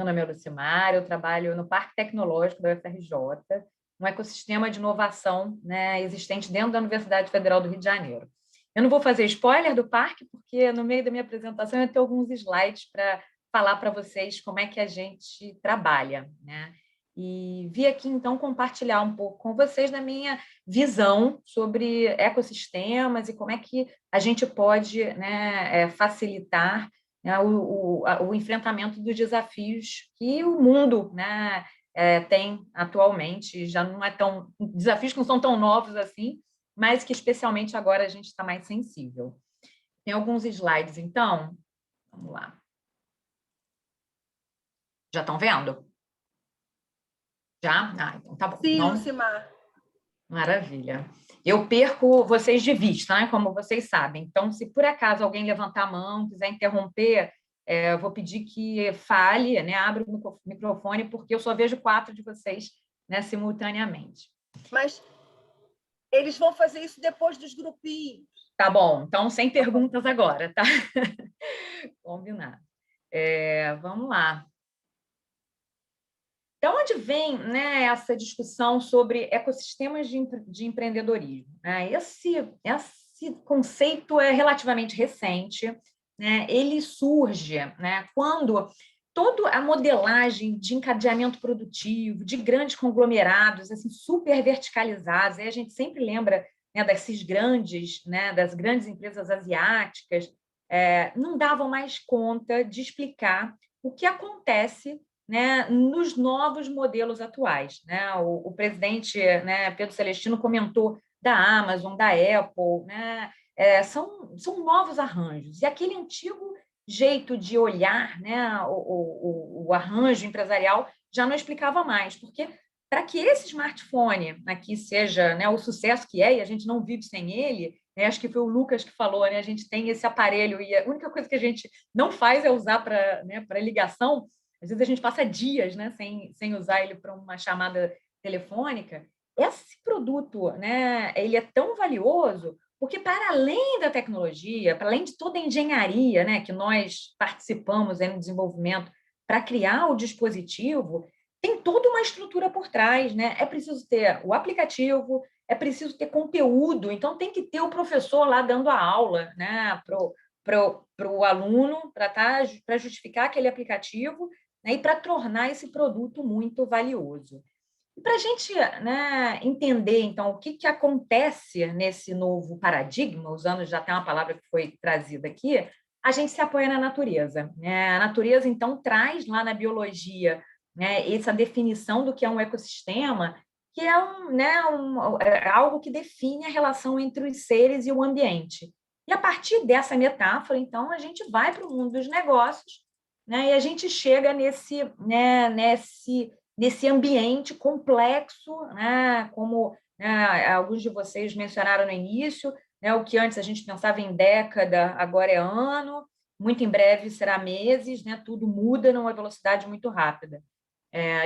Meu nome é Lucimar, eu trabalho no Parque Tecnológico da UFRJ, um ecossistema de inovação, né, existente dentro da Universidade Federal do Rio de Janeiro. Eu não vou fazer spoiler do parque, porque no meio da minha apresentação eu tenho alguns slides para falar para vocês como é que a gente trabalha, né? E vi aqui, então, compartilhar um pouco com vocês da minha visão sobre ecossistemas e como é que a gente pode, né, facilitar, né, o enfrentamento dos desafios que o mundo, né, tem atualmente. Já não é tão desafios que não são tão novos assim, mas que especialmente agora a gente está mais sensível. Tem alguns slides, então, vamos lá. Já estão vendo? Já? Ah, então tá bom. Sim, Então, Lucimar. maravilha. Eu perco vocês de vista, né? Como vocês sabem. Então, se por acaso alguém levantar a mão, quiser interromper, eu vou pedir que fale, né? Abra o microfone, porque eu só vejo 4 de vocês, né, simultaneamente. Mas eles vão fazer isso depois dos grupinhos. Tá bom, então sem perguntas agora, tá? Combinado. Vamos lá. Da onde vem, né, essa discussão sobre ecossistemas de empreendedorismo? Né? Esse conceito é relativamente recente, né? Ele surge, né, quando toda a modelagem de encadeamento produtivo, de grandes conglomerados, assim, super verticalizados, aí a gente sempre lembra, né, desses grandes, né, das grandes empresas asiáticas, não davam mais conta de explicar o que acontece, né, nos novos modelos atuais. Né? O presidente, né, Pedro Celestino comentou da Amazon, da Apple, né? São novos arranjos. E aquele antigo jeito de olhar, né, o arranjo empresarial já não explicava mais, porque para que esse smartphone aqui seja, né, o sucesso que é, e a gente não vive sem ele, né, acho que foi o Lucas que falou, né, a gente tem esse aparelho e a única coisa que a gente não faz é usar para, né, para ligação. Às vezes a gente passa dias, né, sem usar ele para uma chamada telefônica. Esse produto, né, ele é tão valioso porque, para além da tecnologia, para além de toda a engenharia, né, que nós participamos no desenvolvimento para criar o dispositivo, tem toda uma estrutura por trás. Né? É preciso ter o aplicativo, é preciso ter conteúdo, então tem que ter o professor lá dando a aula, né, para o aluno, para justificar aquele aplicativo, né, e para tornar esse produto muito valioso. E para a gente, né, entender, então, o que acontece nesse novo paradigma, usando já até uma palavra que foi trazida aqui, a gente se apoia na natureza. Né? A natureza, então, traz lá na biologia, né, essa definição do que é um ecossistema, que é, é algo que define a relação entre os seres e o ambiente. E a partir dessa metáfora, então, a gente vai para o mundo dos negócios, né, e a gente chega nesse ambiente complexo, né, como, né, alguns de vocês mencionaram no início, né, o que antes a gente pensava em década, agora é ano, muito em breve será meses, né, tudo muda numa velocidade muito rápida.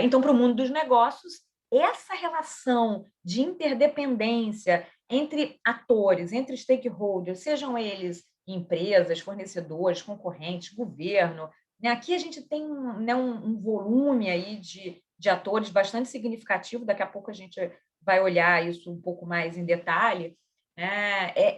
Então, para o mundo dos negócios, essa relação de interdependência entre atores, entre stakeholders, sejam eles empresas, fornecedores, concorrentes, governo, né? Aqui a gente tem um volume aí de atores bastante significativo, daqui a pouco a gente vai olhar isso um pouco mais em detalhe.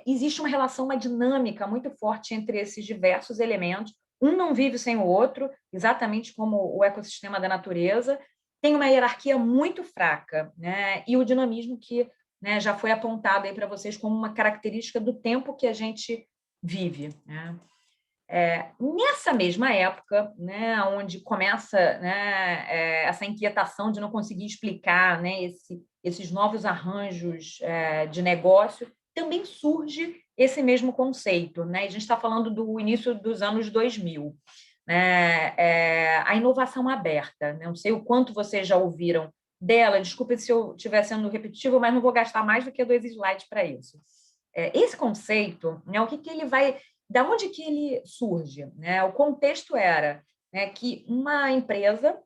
Existe uma relação, uma dinâmica muito forte entre esses diversos elementos. Um não vive sem o outro, exatamente como o ecossistema da natureza. Tem uma hierarquia muito fraca, né? E o dinamismo que, né, já foi apontado aí para vocês como uma característica do tempo que a gente vive. Né? Nessa mesma época, né, onde começa, né, essa inquietação de não conseguir explicar, né, esses novos arranjos de negócio, também surge esse mesmo conceito. Né? A gente está falando do início dos anos 2000. Né? A inovação aberta. Né? Não sei o quanto vocês já ouviram dela, desculpe se eu estiver sendo repetitivo, mas não vou gastar mais do que 2 slides para isso. Esse conceito, né, o que ele vai... Da onde que ele surge? Né? O contexto era, né, que uma empresa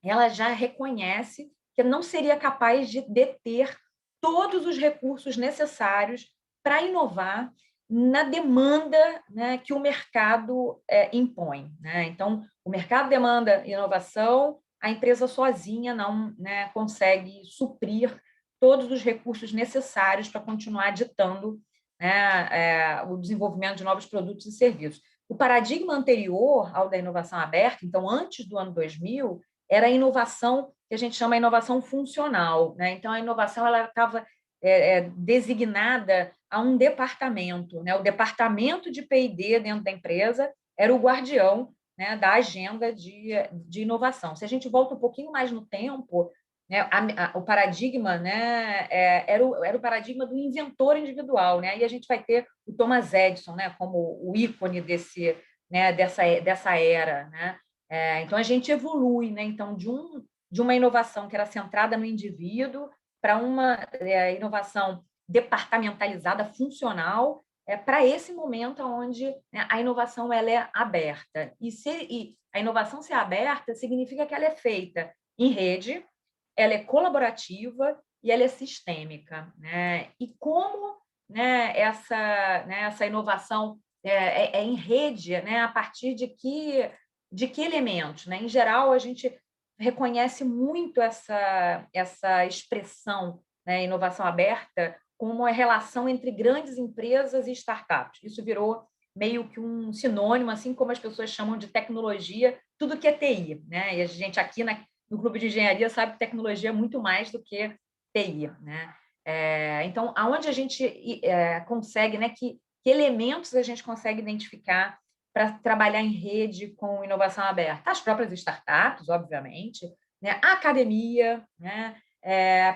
ela já reconhece que não seria capaz de deter todos os recursos necessários para inovar na demanda, né, que o mercado impõe, né? Então, o mercado demanda inovação, a empresa sozinha não, né, consegue suprir todos os recursos necessários para continuar ditando, né, o desenvolvimento de novos produtos e serviços. O paradigma anterior ao da inovação aberta, então, antes do ano 2000, era a inovação que a gente chama de inovação funcional, né? Então, a inovação ela estava designada a um departamento, né? O departamento de P&D dentro da empresa era o guardião, né, da agenda de inovação. Se a gente volta um pouquinho mais no tempo, né, o paradigma, né, era o paradigma do inventor individual, né? Aí a gente vai ter o Thomas Edison, né, como o ícone né, dessa era, né? Então a gente evolui, né? Então de uma inovação que era centrada no indivíduo para uma inovação departamentalizada, funcional, para esse momento onde, né, a inovação ela é aberta. E a inovação ser aberta significa que ela é feita em rede, ela é colaborativa e ela é sistêmica, né? E como, né, essa inovação em rede, né, a partir de que elementos, né? Em geral, a gente reconhece muito essa expressão, né, inovação aberta, como a relação entre grandes empresas e startups. Isso virou meio que um sinônimo, assim como as pessoas chamam de tecnologia, tudo que é TI, né? E a gente aqui no Clube de Engenharia sabe que tecnologia é muito mais do que TI, né? Então, aonde a gente consegue, né, que elementos a gente consegue identificar para trabalhar em rede com inovação aberta? As próprias startups, obviamente, né? A academia, né?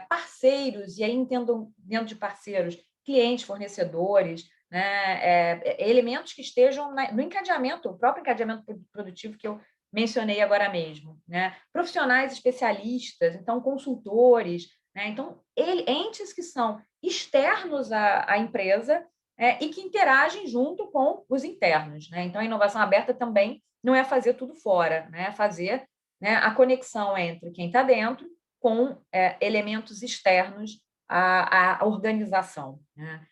Parceiros, e aí entendo dentro de parceiros, clientes, fornecedores, né? Elementos que estejam no encadeamento, o próprio encadeamento produtivo que eu mencionei agora mesmo, né? Profissionais especialistas, então consultores, né? Então entes que são externos à empresa e que interagem junto com os internos, né? Então a inovação aberta também não é fazer tudo fora, né? É fazer, né, a conexão entre quem está dentro com elementos externos à organização, né?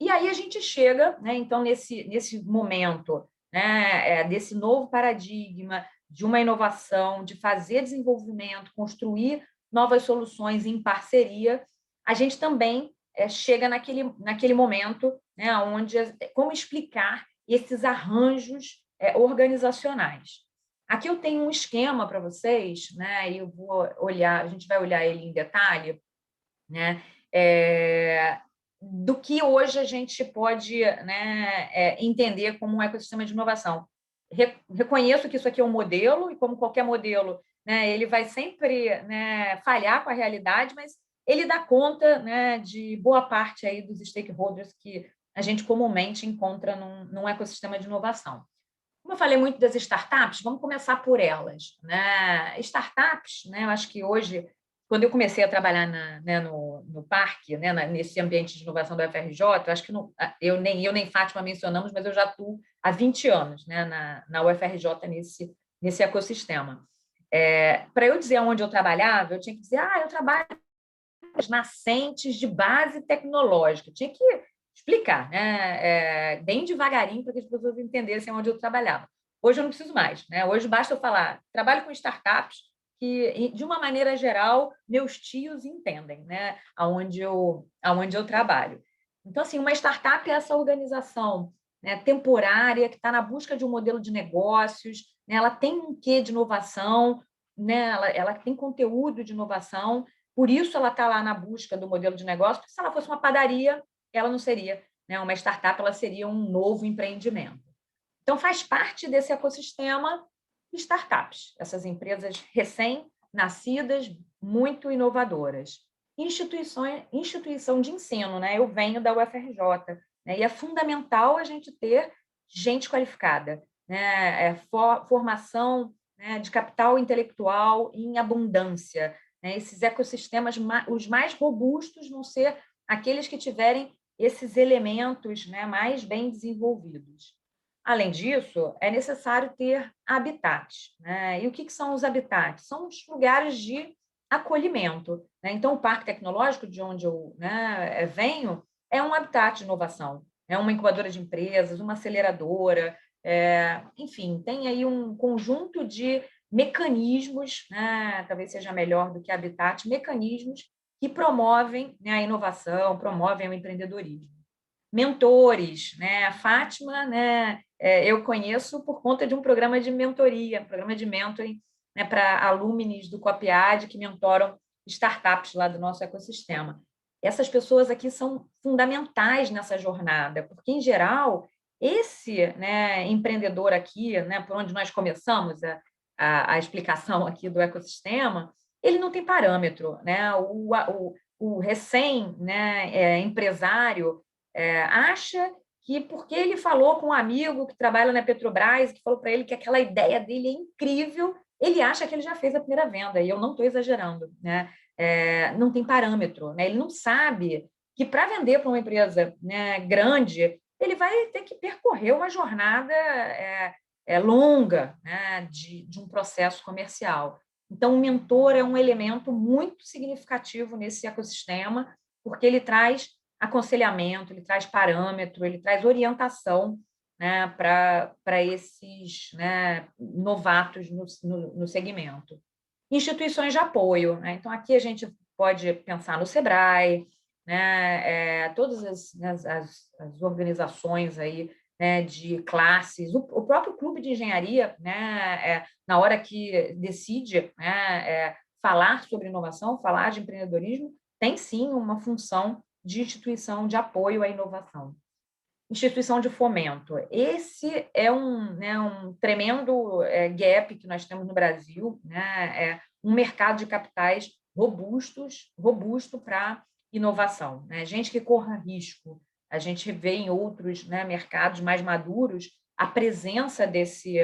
E aí a gente chega, né, então, nesse momento, né, desse novo paradigma de uma inovação, de fazer desenvolvimento, construir novas soluções em parceria, a gente também chega naquele momento, né, onde como explicar esses arranjos organizacionais. Aqui eu tenho um esquema para vocês, né, e eu vou olhar, a gente vai olhar ele em detalhe, né, do que hoje a gente pode, né, entender como um ecossistema de inovação. Reconheço que isso aqui é um modelo, e como qualquer modelo, né, ele vai sempre, né, falhar com a realidade, mas ele dá conta, né, de boa parte aí dos stakeholders que a gente comumente encontra num ecossistema de inovação. Como eu falei muito das startups, vamos começar por elas, né? Startups, né, eu acho que hoje, quando eu comecei a trabalhar né, no parque, né, nesse ambiente de inovação da UFRJ, eu acho que eu nem Fátima mencionamos, mas eu já atuo há 20 anos, né, na UFRJ nesse ecossistema. Para eu dizer onde eu trabalhava, eu tinha que dizer, eu trabalho nas nascentes de base tecnológica. Eu tinha que explicar, né, bem devagarinho para que as pessoas entendessem onde eu trabalhava. Hoje eu não preciso mais, né? Hoje basta eu falar, trabalho com startups que, de uma maneira geral, meus tios entendem, né, aonde eu trabalho. Então, assim, uma startup é essa organização, né, temporária que está na busca de um modelo de negócios, né, ela tem um quê de inovação, né, ela tem conteúdo de inovação, por isso ela está lá na busca do modelo de negócio, porque se ela fosse uma padaria, ela não seria, né, uma startup, ela seria um novo empreendimento. Então, faz parte desse ecossistema de startups, essas empresas recém-nascidas, muito inovadoras. Instituição de ensino, né? Eu venho da UFRJ, né? E é fundamental a gente ter gente qualificada, né? Formação, né, de capital intelectual em abundância, né? Esses ecossistemas, os mais robustos vão ser aqueles que tiverem esses elementos, né, mais bem desenvolvidos. Além disso, é necessário ter habitats, né? E o que são os habitats? São os lugares de acolhimento, né? Então, o Parque Tecnológico, de onde eu, né, venho, é um habitat de inovação, é uma incubadora de empresas, uma aceleradora, enfim, tem aí um conjunto de mecanismos, né, talvez seja melhor do que habitat, mecanismos que promovem, né, a inovação, promovem o empreendedorismo. Mentores, né? A Fátima, né, eu conheço por conta de um programa de mentoria, programa de mentoring, né, para alumnis do Copiad que mentoram startups lá do nosso ecossistema. Essas pessoas aqui são fundamentais nessa jornada, porque, em geral, esse, né, empreendedor aqui, né, por onde nós começamos a explicação aqui do ecossistema, ele não tem parâmetro, né? O recém, né, empresário acha que porque ele falou com um amigo que trabalha na Petrobras, que falou para ele que aquela ideia dele é incrível, ele acha que ele já fez a primeira venda, e eu não estou exagerando, né? Não tem parâmetro, né? Ele não sabe que para vender para uma empresa, né, grande, ele vai ter que percorrer uma jornada longa, né, de um processo comercial. Então, o mentor é um elemento muito significativo nesse ecossistema, porque ele traz aconselhamento, ele traz parâmetro, ele traz orientação, né, para esses, né, novatos no segmento. Instituições de apoio, né? Então, aqui a gente pode pensar no Sebrae, né, todas as organizações aí, né, de classes, o próprio clube de engenharia, né, na hora que decide, né, falar sobre inovação, falar de empreendedorismo, tem sim uma função de instituição de apoio à inovação. Instituição de fomento. Esse é um tremendo gap que nós temos no Brasil, né? Um mercado de capitais robusto para inovação, né? Gente que corra risco. A gente vê em outros, né, mercados mais maduros a presença desse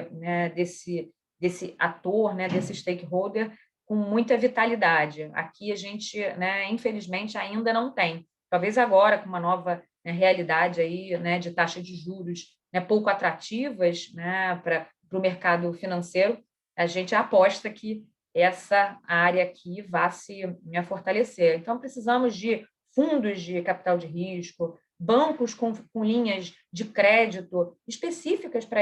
ator, né, desse stakeholder com muita vitalidade. Aqui a gente, né, infelizmente, ainda não tem. Talvez agora, com uma nova, né, realidade aí, né, de taxa de juros, né, pouco atrativas, né, para o mercado financeiro, a gente aposta que essa área aqui vai se, né, fortalecer. Então, precisamos de fundos de capital de risco, bancos com linhas de crédito específicas para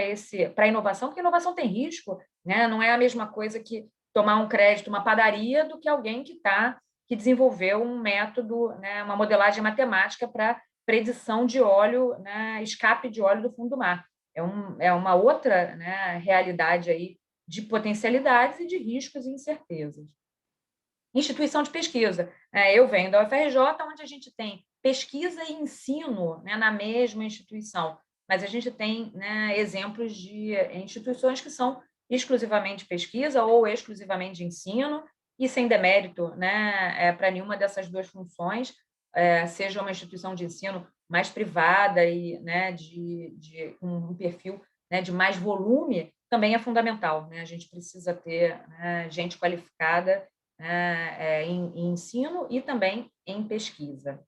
a inovação, porque a inovação tem risco, né? Não é a mesma coisa que tomar um crédito, uma padaria, do que alguém que desenvolveu um método, né, uma modelagem matemática para predição de óleo, né, escape de óleo do fundo do mar. É uma outra, né, realidade aí de potencialidades e de riscos e incertezas. Instituição de pesquisa. Eu venho da UFRJ, onde a gente tem pesquisa e ensino, né, na mesma instituição, mas a gente tem, né, exemplos de instituições que são exclusivamente pesquisa ou exclusivamente de ensino, e sem demérito, né, para nenhuma dessas duas funções, seja uma instituição de ensino mais privada e, né, de um perfil, né, de mais volume, também é fundamental, né? A gente precisa ter, né, gente qualificada, né, em ensino e também em pesquisa.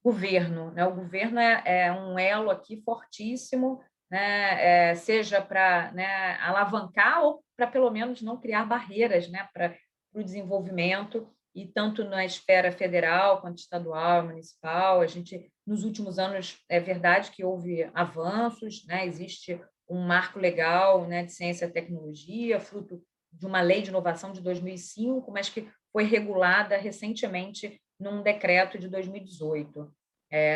Governo, né? O governo é um elo aqui fortíssimo, né? Seja para, né, alavancar ou para, pelo menos, não criar barreiras, né, para o desenvolvimento, e tanto na esfera federal quanto estadual, municipal. A gente, nos últimos anos, é verdade que houve avanços, né? Existe um marco legal, né, de ciência e tecnologia, fruto de uma lei de inovação de 2005, mas que foi regulada recentemente num decreto de 2018.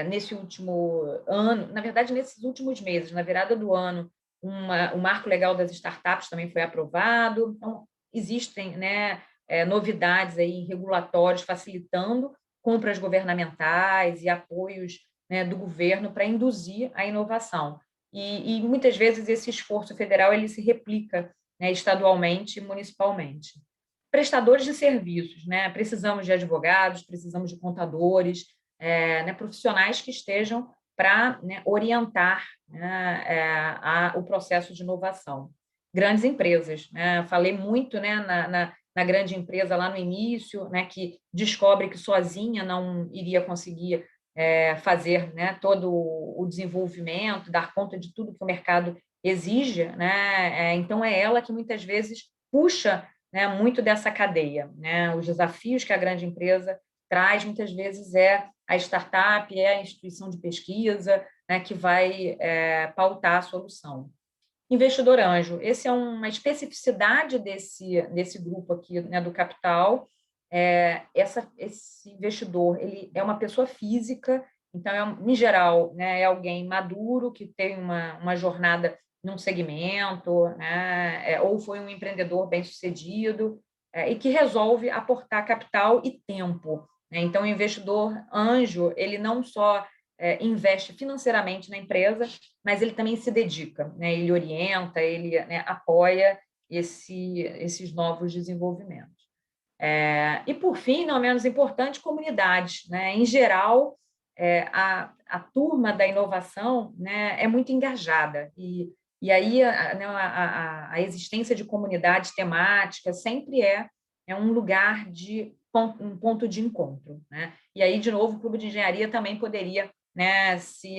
Nesse último ano, na verdade, nesses últimos meses, na virada do ano, o marco legal das startups também foi aprovado. Então, existem, né, novidades aí regulatórios facilitando compras governamentais e apoios, né, do governo para induzir a inovação. E muitas vezes esse esforço federal ele se replica, né, estadualmente e municipalmente. Prestadores de serviços, né? Precisamos de advogados, precisamos de contadores, né, profissionais que estejam para, né, orientar, né, o processo de inovação. Grandes empresas, né? Falei muito, né, na grande empresa lá no início, né, que descobre que sozinha não iria conseguir fazer, né, todo o desenvolvimento, dar conta de tudo que o mercado exige, né? Então é ela que muitas vezes puxa, né, muito dessa cadeia, né? Os desafios que a grande empresa traz, muitas vezes, é a startup, é a instituição de pesquisa, né, que vai pautar a solução. Investidor anjo, esse é uma especificidade desse grupo aqui, né, do capital. Esse investidor, ele é uma pessoa física, então, em geral, né, é alguém maduro, que tem uma jornada num segmento, né, ou foi um empreendedor bem-sucedido, e que resolve aportar capital e tempo, né? Então, o investidor anjo, ele não só investe financeiramente na empresa, mas ele também se dedica, né? Ele orienta, ele, né, apoia esses novos desenvolvimentos. E, por fim, não menos importante, comunidades, né? Em geral, a turma da inovação, né, é muito engajada, e aí né, a existência de comunidades temáticas sempre é um lugar um ponto de encontro, né? E aí, de novo, o Clube de Engenharia também poderia, né, se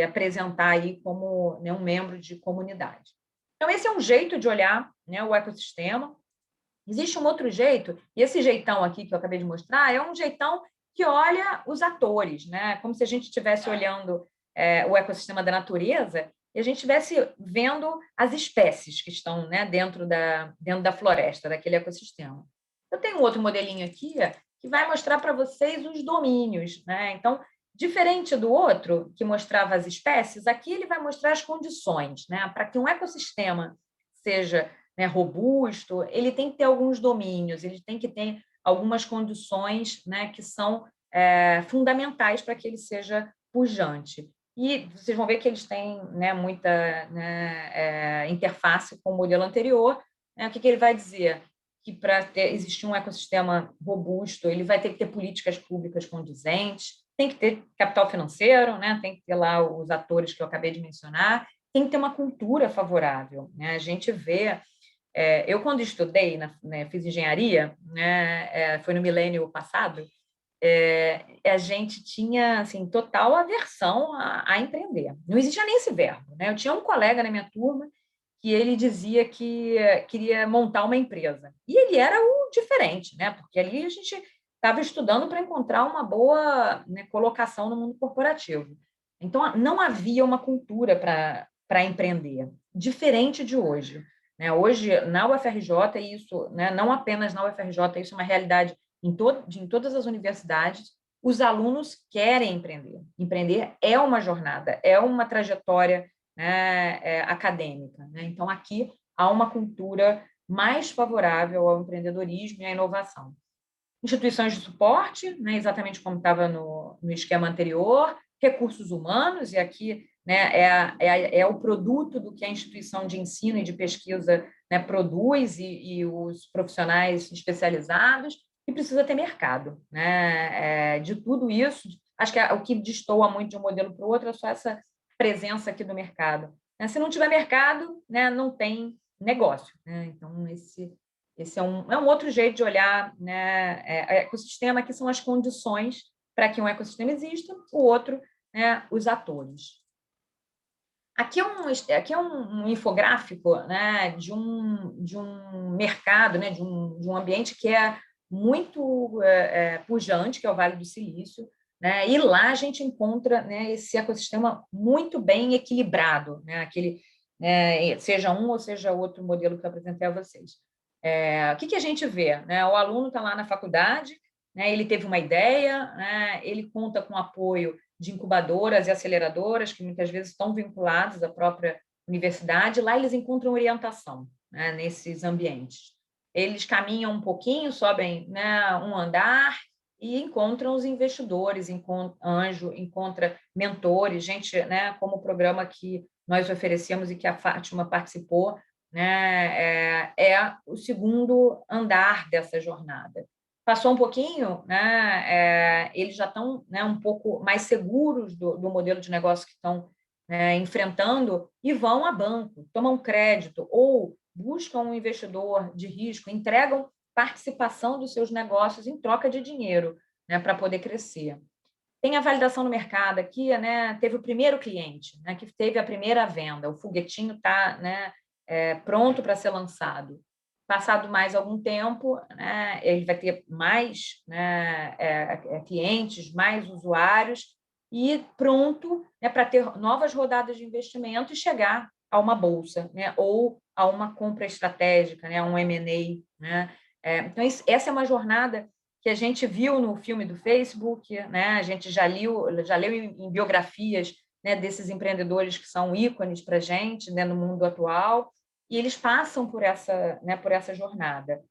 apresentar aí como, né, um membro de comunidade. Então, esse é um jeito de olhar, né, o ecossistema. Existe um outro jeito, e esse jeitão aqui que eu acabei de mostrar é um jeitão que olha os atores, né? Como se a gente estivesse olhando o ecossistema da natureza e a gente estivesse vendo as espécies que estão, né, dentro da floresta, daquele ecossistema. Eu tenho um outro modelinho aqui que vai mostrar para vocês os domínios, né? Então, diferente do outro, que mostrava as espécies, aqui ele vai mostrar as condições, né? Para que um ecossistema seja, né, robusto, ele tem que ter alguns domínios, ele tem que ter algumas condições, né, que são fundamentais para que ele seja pujante. E vocês vão ver que eles têm, né, muita, né, interface com o modelo anterior. Né? O que ele vai dizer? Que para existir um ecossistema robusto, ele vai ter que ter políticas públicas condizentes, tem que ter capital financeiro, né? Tem que ter lá os atores que eu acabei de mencionar, tem que ter uma cultura favorável. Né? A gente vê eu, quando estudei, né, fiz engenharia, né, foi no milênio passado, a gente tinha assim, total aversão a empreender. Não existia nem esse verbo. Né? Eu tinha um colega na minha turma que ele dizia que queria montar uma empresa. E ele era o diferente, né? Porque ali a gente estava estudando para encontrar uma boa, né, colocação no mundo corporativo. Então, não havia uma cultura para empreender, diferente de hoje. Né? Hoje, na UFRJ, isso, né, não apenas na UFRJ, isso é uma realidade em todas as universidades, os alunos querem empreender. Empreender é uma jornada, é uma trajetória, né, acadêmica. Né? Então, aqui há uma cultura mais favorável ao empreendedorismo e à inovação. Instituições de suporte, né, exatamente como estava no esquema anterior, recursos humanos, e aqui, né, é o produto do que a instituição de ensino e de pesquisa, né, produz, e os profissionais especializados, e precisa ter mercado. Né? De tudo isso, acho que o que destoa muito de um modelo para o outro é só essa presença aqui do mercado. Né? Se não tiver mercado, né, não tem negócio. Né? Então, esse é um outro jeito de olhar, né, ecossistema, que são as condições para que um ecossistema exista, o outro, né, os atores. Aqui é um infográfico, né, de um mercado, né, de um ambiente que é muito pujante, que é o Vale do Silício, né, e lá a gente encontra, né, esse ecossistema muito bem equilibrado, né, aquele, né, seja um ou seja outro modelo que eu apresentei a vocês. O que a gente vê? Né? O aluno está lá na faculdade, né, ele teve uma ideia, né, ele conta com apoio de incubadoras e aceleradoras, que muitas vezes estão vinculadas à própria universidade. Lá eles encontram orientação, né, nesses ambientes. Eles caminham um pouquinho, sobem, né, um andar e encontram os investidores, anjo, encontra mentores, gente, né, como o programa que nós oferecemos e que a Fátima participou, né, é o segundo andar dessa jornada. Passou um pouquinho, né, eles já estão, né, um pouco mais seguros do modelo de negócio que estão, né, enfrentando, e vão a banco, tomam crédito ou buscam um investidor de risco, entregam participação dos seus negócios em troca de dinheiro, né, para poder crescer. Tem a validação no mercado aqui, né, teve o primeiro cliente, né, que teve a primeira venda, o foguetinho está, né, pronto para ser lançado. passado mais algum tempo, né, ele vai ter mais, né, clientes, mais usuários, e pronto, né, para ter novas rodadas de investimento e chegar a uma bolsa, né, ou a uma compra estratégica, né, um M&A. Né? Então, essa é uma jornada que a gente viu no filme do Facebook, né? A gente já leu em biografias, né, desses empreendedores que são ícones para a gente, né, no mundo atual, e eles passam por essa, né, por essa jornada.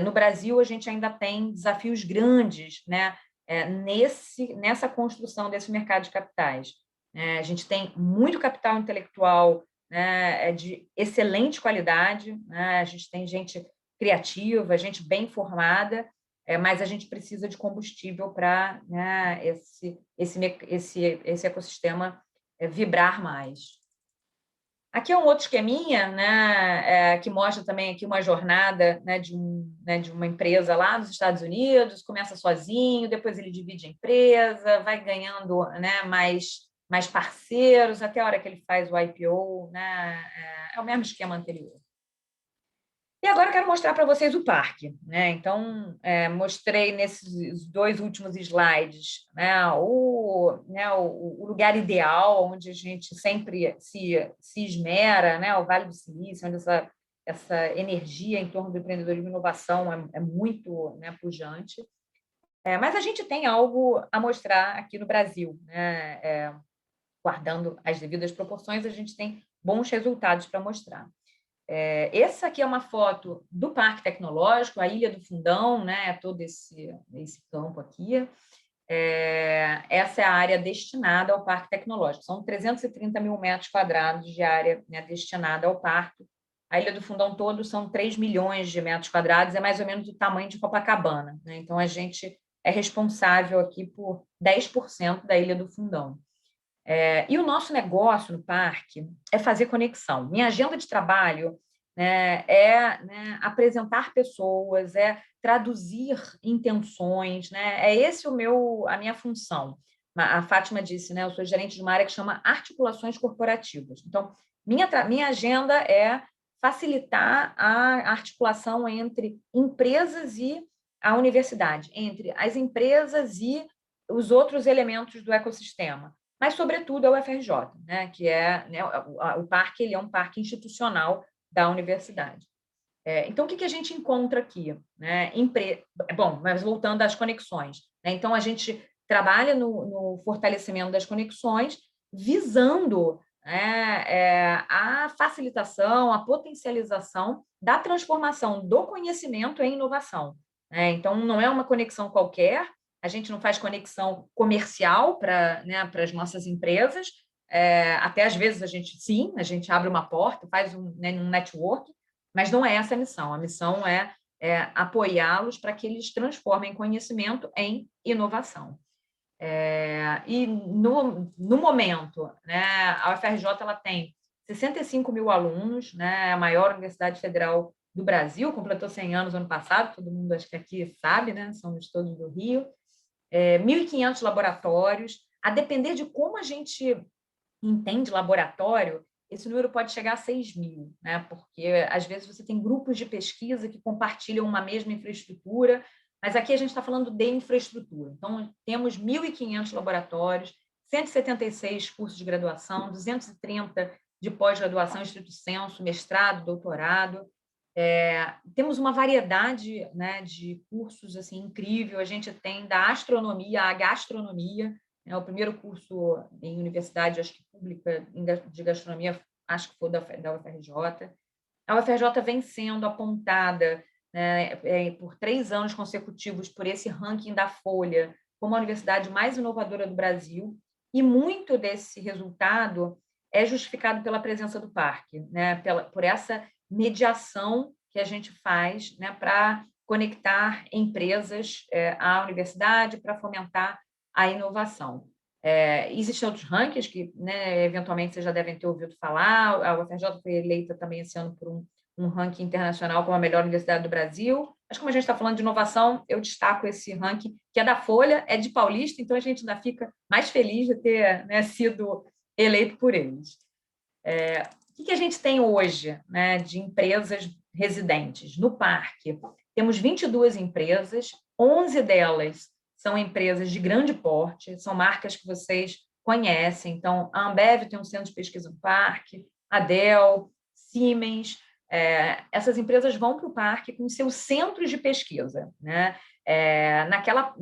No Brasil, a gente ainda tem desafios grandes, né, nessa construção desse mercado de capitais. A gente tem muito capital intelectual, né, de excelente qualidade, né, a gente tem gente criativa, gente bem formada, mas a gente precisa de combustível para, né, esse ecossistema vibrar mais. Aqui é um outro esqueminha, né, que mostra também aqui uma jornada, né, de uma empresa lá nos Estados Unidos, começa sozinho, depois ele divide a empresa, vai ganhando, né, mais parceiros, até a hora que ele faz o IPO, né, é o mesmo esquema anterior. E agora eu quero mostrar para vocês o parque. Né? Então, mostrei nesses 2 últimos slides, né, o lugar ideal, onde a gente sempre se esmera, né, o Vale do Silício, onde essa energia em torno do empreendedorismo e inovação é muito, né, pujante. Mas a gente tem algo a mostrar aqui no Brasil. Né? Guardando as devidas proporções, a gente tem bons resultados para mostrar. Essa aqui é uma foto do Parque Tecnológico, a Ilha do Fundão, né? Todo esse campo aqui. Essa é a área destinada ao Parque Tecnológico. São 330 mil metros quadrados de área, né, destinada ao parque. A Ilha do Fundão todo são 3 milhões de metros quadrados, é mais ou menos o tamanho de Copacabana. Né? Então, a gente é responsável aqui por 10% da Ilha do Fundão. E o nosso negócio no parque é fazer conexão. Minha agenda de trabalho, né, né, apresentar pessoas, traduzir intenções, né, esse a minha função. A Fátima disse, né, eu sou gerente de uma área que chama articulações corporativas. Então, minha agenda é facilitar a articulação entre empresas e a universidade, entre as empresas e os outros elementos do ecossistema, mas, sobretudo, a UFRJ, né, que né, o parque ele é um parque institucional da universidade. Então, o que a gente encontra aqui? Né? Bom, mas voltando às conexões. Né? Então, a gente trabalha no fortalecimento das conexões, visando a facilitação, a potencialização da transformação do conhecimento em inovação. Né? Então, não é uma conexão qualquer, a gente não faz conexão comercial para, né, as nossas empresas, até às vezes a gente abre uma porta, faz um network, mas não é essa a missão. A missão é apoiá-los para que eles transformem conhecimento em inovação. E no momento, né, a UFRJ ela tem 65 mil alunos, né, a maior universidade federal do Brasil, completou 100 anos ano passado, todo mundo acho que aqui sabe, né, somos todos do Rio. 1.500 laboratórios. A depender de como a gente entende laboratório, esse número pode chegar a 6.000, né? Porque às vezes você tem grupos de pesquisa que compartilham uma mesma infraestrutura, mas aqui a gente está falando de infraestrutura. Então, temos 1.500 laboratórios, 176 cursos de graduação, 230 de pós-graduação, estrito sensu, mestrado, doutorado. Temos uma variedade, né, de cursos assim, incrível. A gente tem da astronomia à gastronomia, né, o primeiro curso em universidade, acho que pública, de gastronomia, acho que foi da UFRJ. A UFRJ vem sendo apontada, né, por 3 anos consecutivos por esse ranking da Folha como a universidade mais inovadora do Brasil, e muito desse resultado é justificado pela presença do parque, né, por essa mediação que a gente faz, né, para conectar empresas à universidade, para fomentar a inovação. Existem outros rankings que, né, eventualmente, vocês já devem ter ouvido falar. A UFRJ foi eleita também esse ano por um ranking internacional como a melhor universidade do Brasil. Mas, como a gente está falando de inovação, eu destaco esse ranking, que é da Folha, é de Paulista, então a gente ainda fica mais feliz de ter, né, sido eleito por eles. O que a gente tem hoje, né, de empresas residentes no parque, temos 22 empresas, 11 delas são empresas de grande porte, são marcas que vocês conhecem. Então, a Ambev tem um centro de pesquisa no parque, a Dell, Siemens, essas empresas vão para o parque com seus centros de pesquisa, né? Naquela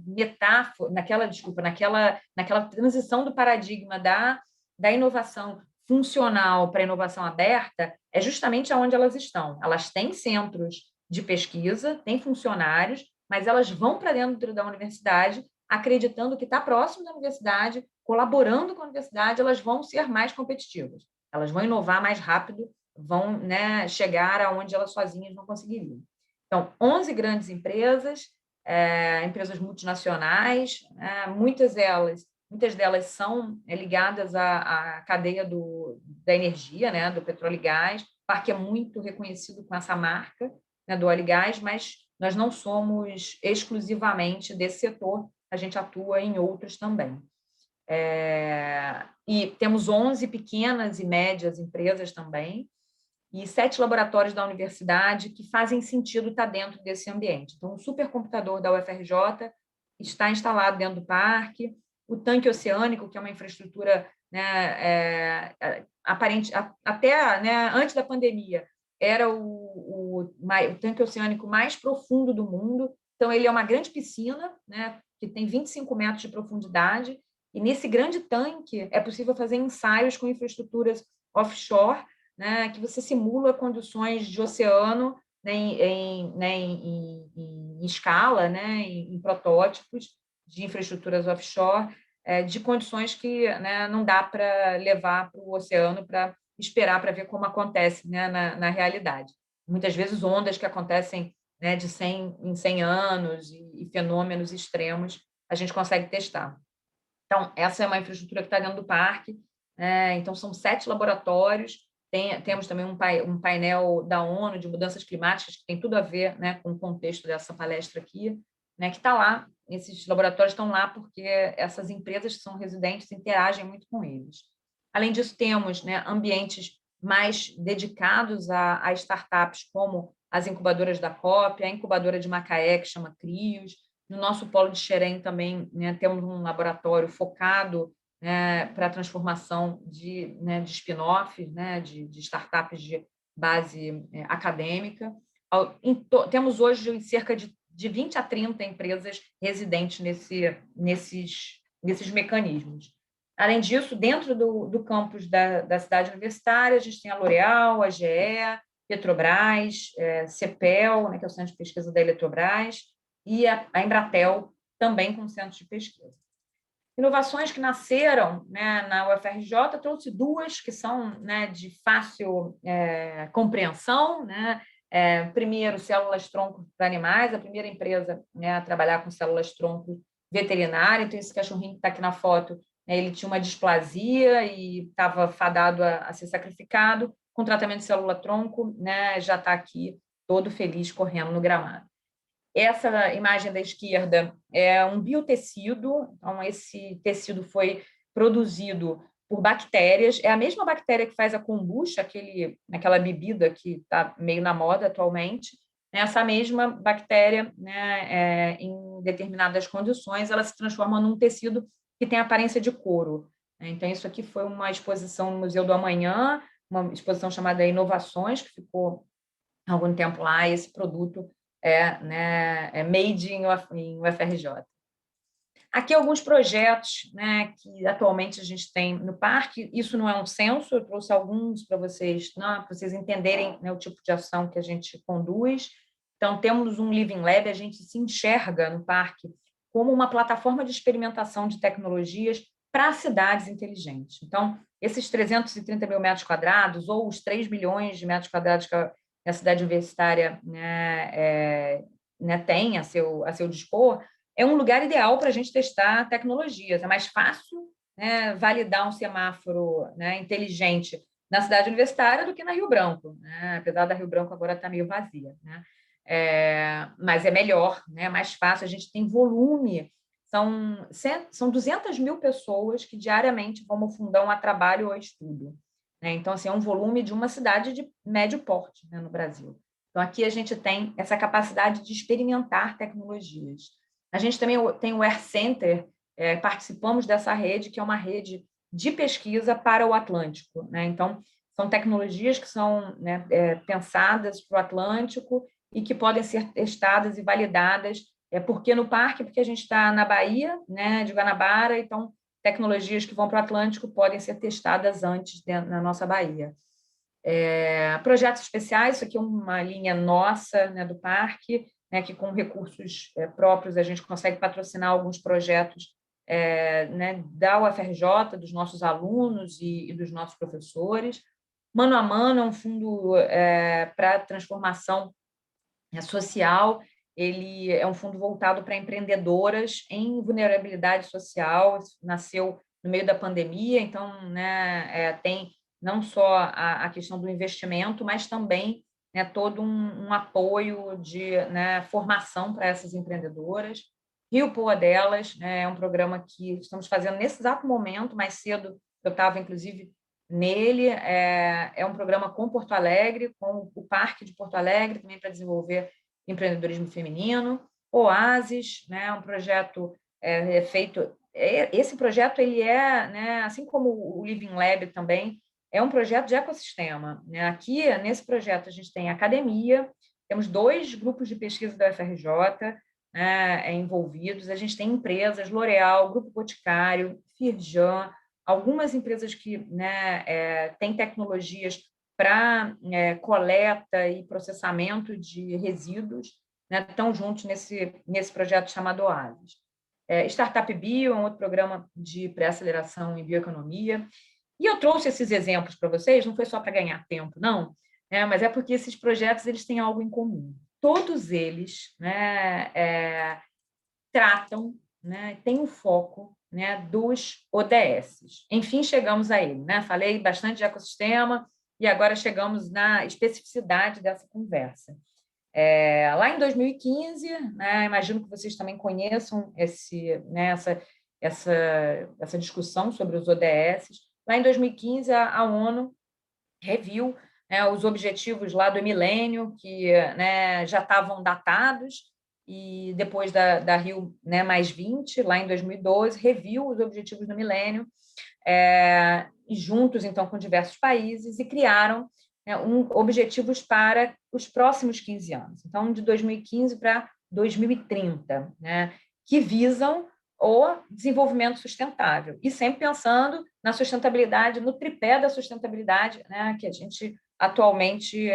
metáfora, naquela transição do paradigma da inovação funcional para a inovação aberta, é justamente aonde elas estão. Elas têm centros de pesquisa, têm funcionários, mas elas vão para dentro da universidade, acreditando que está próximo da universidade, colaborando com a universidade, elas vão ser mais competitivas, elas vão inovar mais rápido, vão, né, chegar aonde elas sozinhas não conseguiriam. Então, 11 grandes empresas, empresas multinacionais, muitas delas são ligadas à cadeia da energia, né, do petróleo e gás. O parque é muito reconhecido com essa marca, né, do óleo e gás, mas nós não somos exclusivamente desse setor, a gente atua em outros também. E temos 11 pequenas e médias empresas também, e 7 laboratórios da universidade que fazem sentido estar dentro desse ambiente. Então, o supercomputador da UFRJ está instalado dentro do parque, o tanque oceânico, que é uma infraestrutura, né, aparente, até, né, antes da pandemia, era o tanque oceânico mais profundo do mundo. Então, ele é uma grande piscina, né, que tem 25 metros de profundidade, e nesse grande tanque é possível fazer ensaios com infraestruturas offshore, né, que você simula condições de oceano, né, em escala, né, em protótipos de infraestruturas offshore, de condições que, né, não dá para levar para o oceano para esperar para ver como acontece, né, na realidade. Muitas vezes ondas que acontecem, né, de 100 em 100 anos e fenômenos extremos a gente consegue testar. Então, essa é uma infraestrutura que está dentro do parque. Então, são 7 laboratórios. Temos também um painel da ONU de mudanças climáticas, que tem tudo a ver, né, com o contexto dessa palestra aqui, né, que está lá. Esses laboratórios estão lá porque essas empresas que são residentes interagem muito com eles. Além disso, temos, né, ambientes mais dedicados a startups, como as incubadoras da COP, a incubadora de Macaé, que chama CRIOS. No nosso polo de Xerém também, né, temos um laboratório focado, né, para a transformação de spin-offs, né, de startups de base acadêmica. Temos hoje cerca de 20 a 30 empresas residentes nesses mecanismos. Além disso, dentro do campus da cidade universitária, a gente tem a L'Oréal, a GE, Petrobras, CEPEL, né, que é o Centro de Pesquisa da Eletrobras, e a Embratel, também com centro de pesquisa. Inovações que nasceram, né, na UFRJ, trouxe 2 que são, né, de fácil compreensão, né? Primeiro, células-tronco para animais, a primeira empresa, né, a trabalhar com células-tronco veterinária. Então, esse cachorrinho que está aqui na foto, né, ele tinha uma displasia e estava fadado a ser sacrificado. Com tratamento de célula-tronco, né, já está aqui todo feliz correndo no gramado. Essa imagem da esquerda é um biotecido, então esse tecido foi produzido por bactérias, é a mesma bactéria que faz a kombucha, aquela bebida que está meio na moda atualmente. Essa mesma bactéria, né, em determinadas condições, ela se transforma num tecido que tem aparência de couro. Então, isso aqui foi uma exposição no Museu do Amanhã, uma exposição chamada Inovações, que ficou há algum tempo lá, e esse produto é made in UFRJ. Aqui alguns projetos, né, que atualmente a gente tem no parque. Isso não é um censo, eu trouxe alguns para vocês, né, para vocês entenderem, né, o tipo de ação que a gente conduz. Então, temos um Living Lab, a gente se enxerga no parque como uma plataforma de experimentação de tecnologias para cidades inteligentes. Então, esses 330 mil metros quadrados, ou os 3 milhões de metros quadrados que a cidade universitária, né, tem a seu dispor, é um lugar ideal para a gente testar tecnologias. É mais fácil, né, validar um semáforo, né, inteligente na cidade universitária do que na Rio Branco, né? Apesar da Rio Branco agora estar meio vazia, né? Mas é melhor, né, mais fácil. A gente tem volume, são 200 mil pessoas que diariamente vão ao fundão a trabalho ou a estudo. né? Então, assim, é um volume de uma cidade de médio porte, né, no Brasil. Então, aqui a gente tem essa capacidade de experimentar tecnologias. A gente também tem o Air Center, participamos dessa rede, que é uma rede de pesquisa para o Atlântico, né? Então, são tecnologias que são, né, pensadas para o Atlântico e que podem ser testadas e validadas. Porque no parque, porque a gente está na Bahia, né, de Guanabara, então tecnologias que vão para o Atlântico podem ser testadas antes na nossa Bahia. Projetos especiais, isso aqui é uma linha nossa, né, do parque, né, que com recursos próprios a gente consegue patrocinar alguns projetos né, da UFRJ, dos nossos alunos e dos nossos professores. Mano a Mano é um fundo para transformação social, ele é um fundo voltado para empreendedoras em vulnerabilidade social, nasceu no meio da pandemia, então, né, tem não só a questão do investimento, mas também, né, todo um apoio de, né, formação para essas empreendedoras. Rio Poa Delas, né, é um programa que estamos fazendo nesse exato momento, mais cedo eu estava, inclusive, nele, é um programa com Porto Alegre, com o Parque de Porto Alegre, também para desenvolver empreendedorismo feminino. Oasis, né, um projeto feito... Esse projeto, ele né, assim como o Living Lab também, é um projeto de ecossistema, né? Aqui, nesse projeto, a gente tem academia, temos 2 grupos de pesquisa da UFRJ, né, envolvidos, a gente tem empresas, L'Oréal, Grupo Boticário, Firjan, algumas empresas que, né, têm tecnologias para coleta e processamento de resíduos, né, estão juntos nesse projeto chamado Oasis. Startup Bio é um outro programa de pré-aceleração em bioeconomia. E eu trouxe esses exemplos para vocês, não foi só para ganhar tempo, não, né, mas é porque esses projetos eles têm algo em comum. Todos eles, né, tratam, né, têm um foco, né, dos ODS. Enfim, chegamos a ele, né? Falei bastante de ecossistema e agora chegamos na especificidade dessa conversa. Lá em 2015, né, imagino que vocês também conheçam né, essa discussão sobre os ODS. Lá em 2015, a ONU reviu, né, os objetivos lá do milênio, que, né, já estavam datados, e depois da Rio, né, mais 20, lá em 2012, reviu os objetivos do milênio, e juntos, então, com diversos países, e criaram, né, objetivos para os próximos 15 anos. Então, de 2015 para 2030, né, que visam o desenvolvimento sustentável, e sempre pensando na sustentabilidade, no tripé da sustentabilidade, né, que a gente atualmente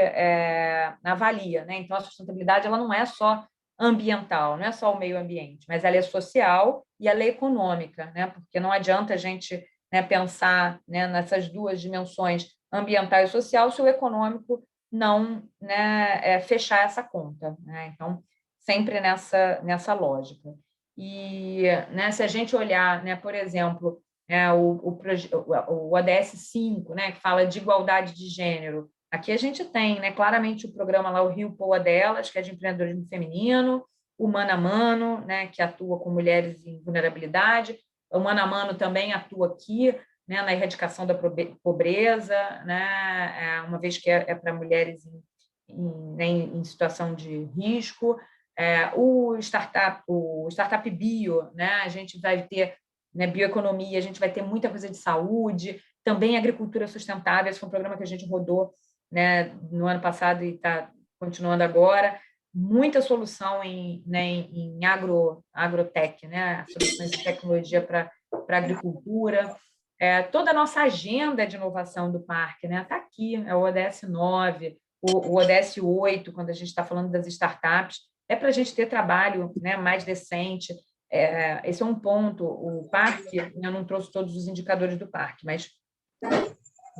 avalia, né? Então, a sustentabilidade ela não é só ambiental, não é só o meio ambiente, mas ela é social e ela é econômica, né? Porque não adianta a gente, né, pensar, né, nessas 2 dimensões, ambiental e social, se o econômico não, né, fechar essa conta, né? Então, sempre nessa lógica. E, né, se a gente olhar, né, por exemplo, o ODS 5, né, que fala de igualdade de gênero, aqui a gente tem, né, claramente o programa lá, o Rio Poa Delas, que é de empreendedorismo feminino, o Mano a Mano, né, que atua com mulheres em vulnerabilidade, o Mano a Mano também atua aqui, né, na erradicação da pobreza, né, uma vez que é para mulheres né, em situação de risco. O Startup Bio, né, a gente vai ter, né, bioeconomia, a gente vai ter muita coisa de saúde, também agricultura sustentável, esse foi um programa que a gente rodou, né, no ano passado e está continuando agora, muita solução em agrotech, né, soluções de tecnologia para agricultura. Toda a nossa agenda de inovação do parque, né, está aqui, é o ODS 9, o ODS 8, quando a gente está falando das startups, para a gente ter trabalho, né, mais decente. Esse é um ponto. O parque, eu não trouxe todos os indicadores do parque, mas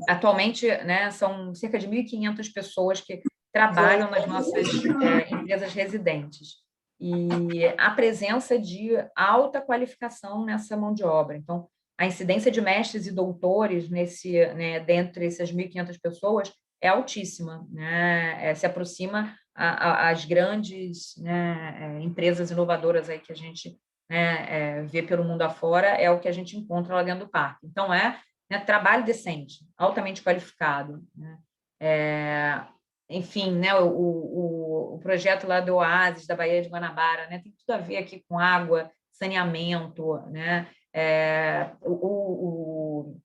atualmente, né, são cerca de 1.500 pessoas que trabalham nas nossas empresas residentes. E a presença de alta qualificação nessa mão de obra. Então, a incidência de mestres e doutores né, dentre essas 1.500 pessoas é altíssima, né? Se aproxima às grandes, né, empresas inovadoras aí que a gente, né, vê pelo mundo afora, é o que a gente encontra lá dentro do parque. Então, né, trabalho decente, altamente qualificado, né? Enfim, né, o projeto lá do Oásis, da Baía de Guanabara, né, tem tudo a ver aqui com água, saneamento, né? O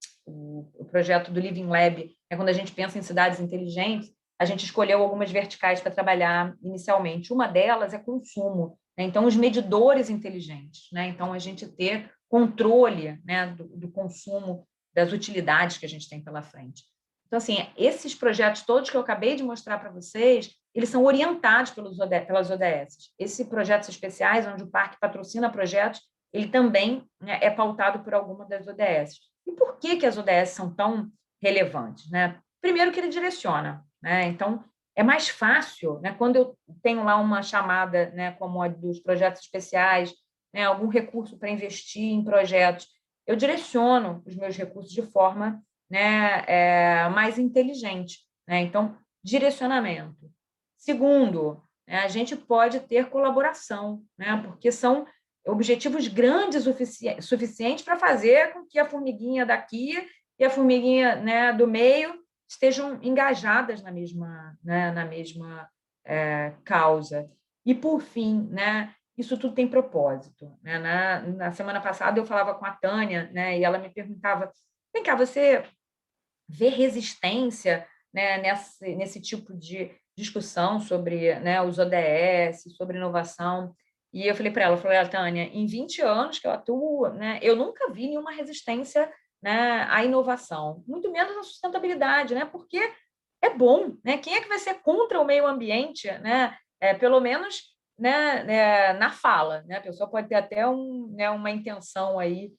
projeto do Living Lab, é quando a gente pensa em cidades inteligentes, a gente escolheu algumas verticais para trabalhar inicialmente. Uma delas é consumo, né? Então, os medidores inteligentes, né? Então, a gente ter controle, né, do consumo, das utilidades que a gente tem pela frente. Então, assim, esses projetos todos que eu acabei de mostrar para vocês, eles são orientados pelas ODS. Esses projetos especiais, onde o parque patrocina projetos, ele também, né, é pautado por alguma das ODS. E por que as ODS são tão relevantes, né? Primeiro que ele direciona, né? Então, é mais fácil, né, quando eu tenho lá uma chamada, né, como a dos projetos especiais, né, algum recurso para investir em projetos, eu direciono os meus recursos de forma, né, mais inteligente, né? Então, direcionamento. Segundo, né, a gente pode ter colaboração, né, porque são objetivos grandes suficientes para fazer com que a formiguinha daqui e a formiguinha, né, do meio estejam engajadas na mesma causa. E, por fim, né, isso tudo tem propósito. Né? Na semana passada, eu falava com a Tânia, né, e ela me perguntava, vem cá, você vê resistência, né, nesse tipo de discussão sobre, né, os ODS, sobre inovação? E eu falei para ela, Tânia, em 20 anos que eu atuo, né, eu nunca vi nenhuma resistência, né, à inovação, muito menos à sustentabilidade, né, porque é bom, né? Quem é que vai ser contra o meio ambiente, né? Pelo menos, né, na fala, né? A pessoa pode ter até né, uma intenção aí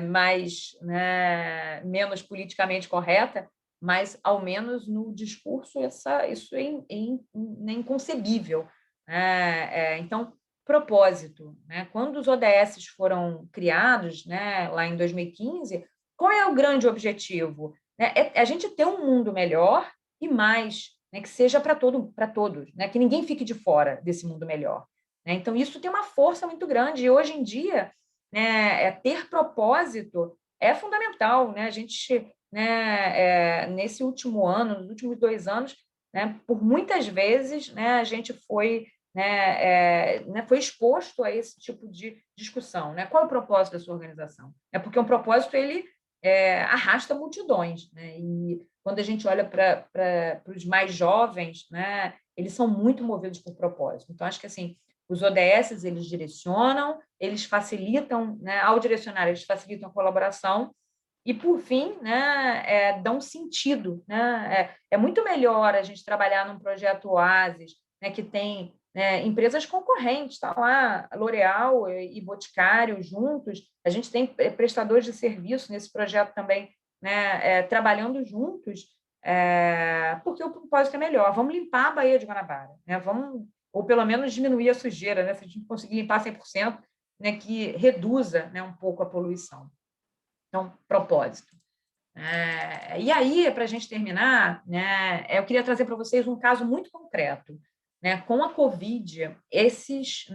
mais, né, menos politicamente correta, mas ao menos no discurso isso é inconcebível, né? Então, propósito, né? Quando os ODS foram criados, né, lá em 2015, qual é o grande objetivo? É a gente ter um mundo melhor e mais, né, que seja para todos, né, que ninguém fique de fora desse mundo melhor. Né? Então, isso tem uma força muito grande. E hoje em dia, né, ter propósito é fundamental. Né? A gente, né, nesse último ano, nos últimos 2 anos, né, por muitas vezes, né, a gente foi, foi exposto a esse tipo de discussão. Né? Qual é o propósito da sua organização? É porque um propósito ele arrasta multidões, né? E quando a gente olha para os mais jovens, né, eles são muito movidos por propósito. Então, acho que assim, os ODS eles direcionam, eles facilitam, né, ao direcionar, eles facilitam a colaboração e, por fim, né, dão sentido. Né? É muito melhor a gente trabalhar num projeto Oasis, né, que tem, né, empresas concorrentes, tá lá, L'Oréal e Boticário juntos, a gente tem prestadores de serviço nesse projeto também, né, trabalhando juntos, porque o propósito é melhor. Vamos limpar a Baía de Guanabara, né? Vamos, ou pelo menos diminuir a sujeira, né? Se a gente conseguir limpar 100%, né, que reduza, né, um pouco a poluição. Então, propósito. E aí, para a gente terminar, né, eu queria trazer para vocês um caso muito concreto. Né? Com a Covid, esses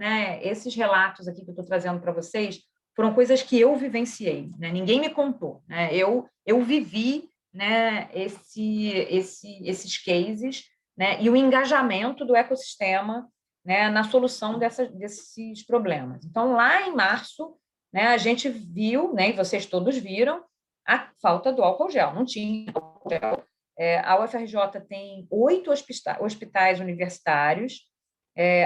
relatos aqui que eu estou trazendo para vocês foram coisas que eu vivenciei, né? Ninguém me contou. Né? Eu vivi, né, esses cases, né, e o engajamento do ecossistema, né, na solução desses problemas. Então, lá em março, né, a gente viu, né, e vocês todos viram, a falta do álcool gel. Não tinha álcool gel. A UFRJ tem 8 hospitais universitários,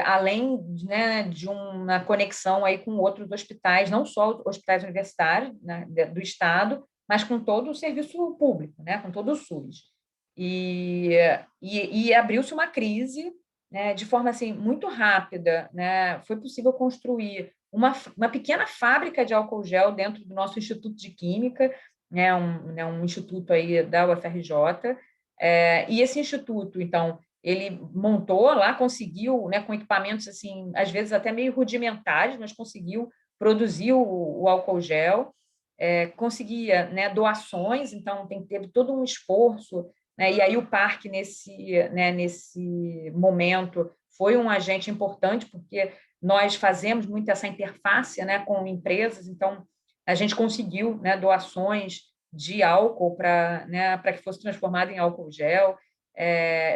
além, né, de uma conexão aí com outros hospitais, não só hospitais universitários, né, do Estado, mas com todo o serviço público, né, com todo o SUS. E abriu-se uma crise, né, de forma assim, muito rápida. Né, foi possível construir uma pequena fábrica de álcool gel dentro do nosso Instituto de Química, né, um instituto aí da UFRJ, e esse instituto, então, ele montou lá, conseguiu, né, com equipamentos, assim, às vezes até meio rudimentares, mas conseguiu produzir o álcool gel, conseguia, né, doações, então teve todo um esforço, né, e aí o parque, nesse momento, foi um agente importante, porque nós fazemos muito essa interface, né, com empresas, então a gente conseguiu, né, doações de álcool para, né, para que fosse transformado em álcool gel.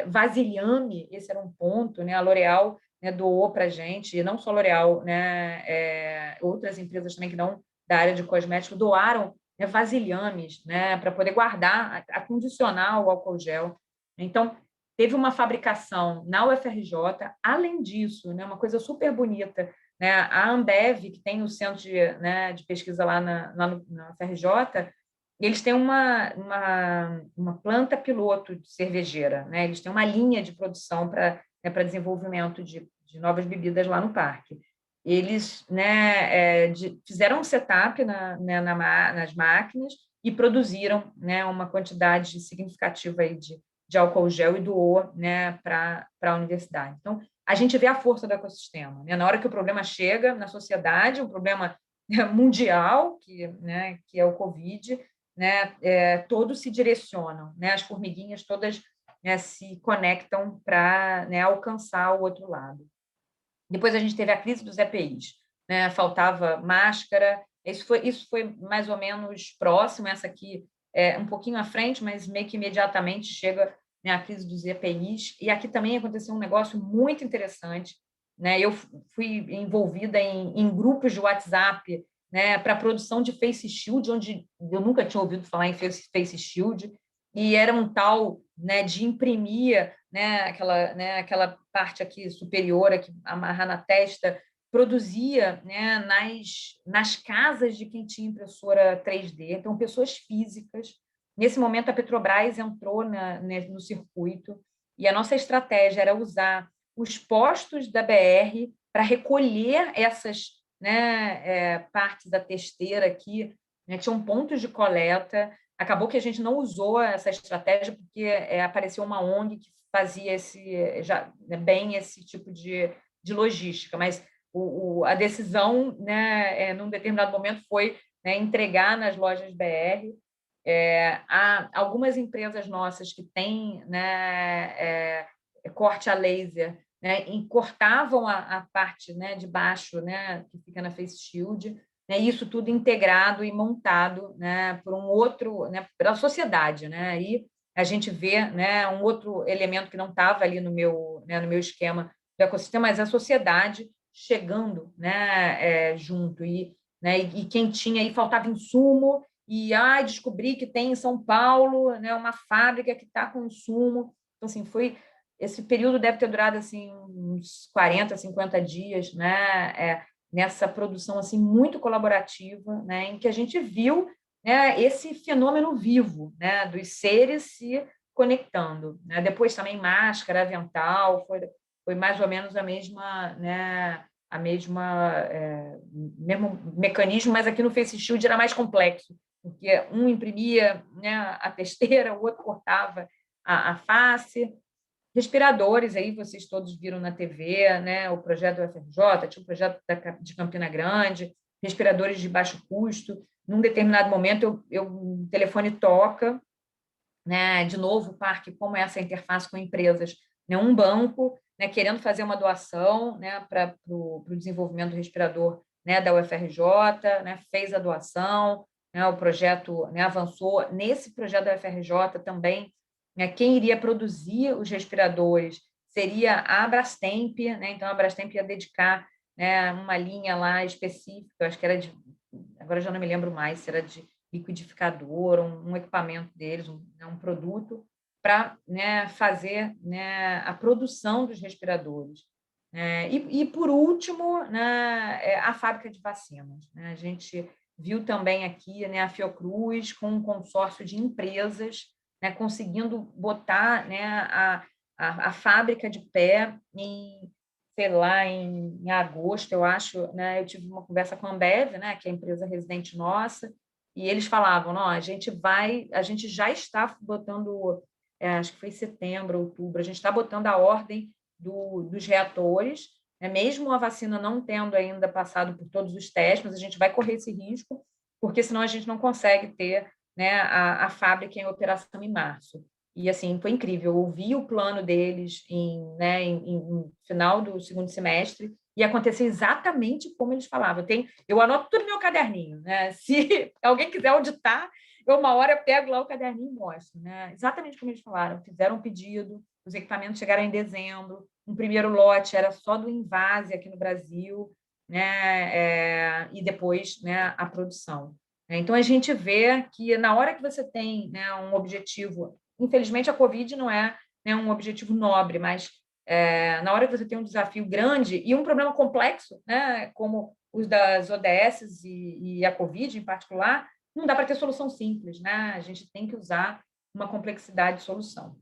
Vasilhame, esse era um ponto, né? A L'Oréal, né, doou para a gente, e não só a L'Oréal, né, outras empresas também que não da área de cosméticos doaram, né, vasilhames, né, para poder guardar, acondicionar o álcool gel. Então, teve uma fabricação na UFRJ, além disso, né, uma coisa super bonita, né, a Ambev, que tem o centro né, de pesquisa lá na UFRJ, eles têm uma planta piloto de cervejeira, né? Eles têm uma linha de produção para desenvolvimento de novas bebidas lá no parque. Eles, né, fizeram um setup nas máquinas e produziram, né, uma quantidade significativa aí de álcool gel e doou, né, para a universidade. Então, a gente vê a força do ecossistema, né? Na hora que o problema chega na sociedade, um problema mundial, né, que é o Covid, né, todos se direcionam, né, as formiguinhas todas, né, se conectam para, né, alcançar o outro lado. Depois a gente teve a crise dos EPIs, né, faltava máscara, isso foi mais ou menos próximo, essa aqui é um pouquinho à frente, mas meio que imediatamente chega, né, a crise dos EPIs, e aqui também aconteceu um negócio muito interessante, né, eu fui envolvida em grupos de WhatsApp, né, para a produção de face shield, onde eu nunca tinha ouvido falar em face shield, e era um tal, né, de imprimir, aquela parte aqui superior, aqui, amarrar na testa, produzia, né, nas casas de quem tinha impressora 3D, então pessoas físicas. Nesse momento, a Petrobras entrou no circuito, e a nossa estratégia era usar os postos da BR para recolher essas, né, partes da testeira aqui, né, tinham pontos de coleta. Acabou que a gente não usou essa estratégia porque apareceu uma ONG que fazia bem esse tipo de logística, mas a decisão, né, num determinado momento, foi, né, entregar nas lojas BR. Há algumas empresas nossas que têm, né, corte a laser, né, e cortavam a parte, né, de baixo, né, que fica na face shield, né, isso tudo integrado e montado, né, por um outro, né, pela sociedade, né, aí a gente vê, né, um outro elemento que não estava ali né, no meu esquema do ecossistema, mas a sociedade chegando, né, junto, né, e quem tinha aí faltava insumo, e descobri que tem em São Paulo, né, uma fábrica que está com insumo. Então, assim, esse período deve ter durado assim uns 40, 50 dias, né, nessa produção assim muito colaborativa, né, em que a gente viu, né, esse fenômeno vivo, né, dos seres se conectando, né? Depois também máscara, avental, foi mais ou menos né, mesmo mecanismo, mas aqui no Face Shield era mais complexo, porque um imprimia, né, a testeira, o outro cortava a face. Respiradores, aí vocês todos viram na TV, né, o projeto do UFRJ, tinha o projeto de Campina Grande, respiradores de baixo custo. Num determinado momento, o telefone toca, né, de novo, o parque, como é essa interface com empresas, né, um banco, né, querendo fazer uma doação, né, para o desenvolvimento do respirador, né, da UFRJ, né, fez a doação, né, o projeto, né, avançou. Nesse projeto da UFRJ também, né, quem iria produzir os respiradores seria a Brastemp, né, então a Brastemp ia dedicar, né, uma linha lá específica, acho que era agora já não me lembro mais, se era de liquidificador, um equipamento deles, um produto, para, né, fazer, né, a produção dos respiradores. Por último, né, a fábrica de vacinas. Né? A gente viu também aqui, né, a Fiocruz com um consórcio de empresas, né, conseguindo botar, né, a fábrica de pé sei lá, em agosto, eu acho, né, eu tive uma conversa com a Ambev, né, que é a empresa residente nossa, e eles falavam, não, a gente já está botando, acho que foi setembro, outubro, a gente está botando a ordem dos reatores, né, mesmo a vacina não tendo ainda passado por todos os testes, mas a gente vai correr esse risco, porque senão a gente não consegue ter, né, a fábrica em operação em março. E, assim, foi incrível. Eu ouvi o plano deles né, em final do segundo semestre e aconteceu exatamente como eles falavam. Eu anoto tudo no meu caderninho. Né? Se alguém quiser auditar, Eu, uma hora, eu pego lá o caderninho e mostro, né? Exatamente como eles falaram, fizeram um pedido, os equipamentos chegaram em dezembro, um primeiro lote era só do Invase aqui no Brasil, né? E depois, né, a produção. Então, a gente vê que na hora que você tem, né, um objetivo, infelizmente a Covid não é, né, um objetivo nobre, mas na hora que você tem um desafio grande e um problema complexo, né, como os das ODS e a Covid em particular, não dá para ter solução simples, né? A gente tem que usar uma complexidade de solução.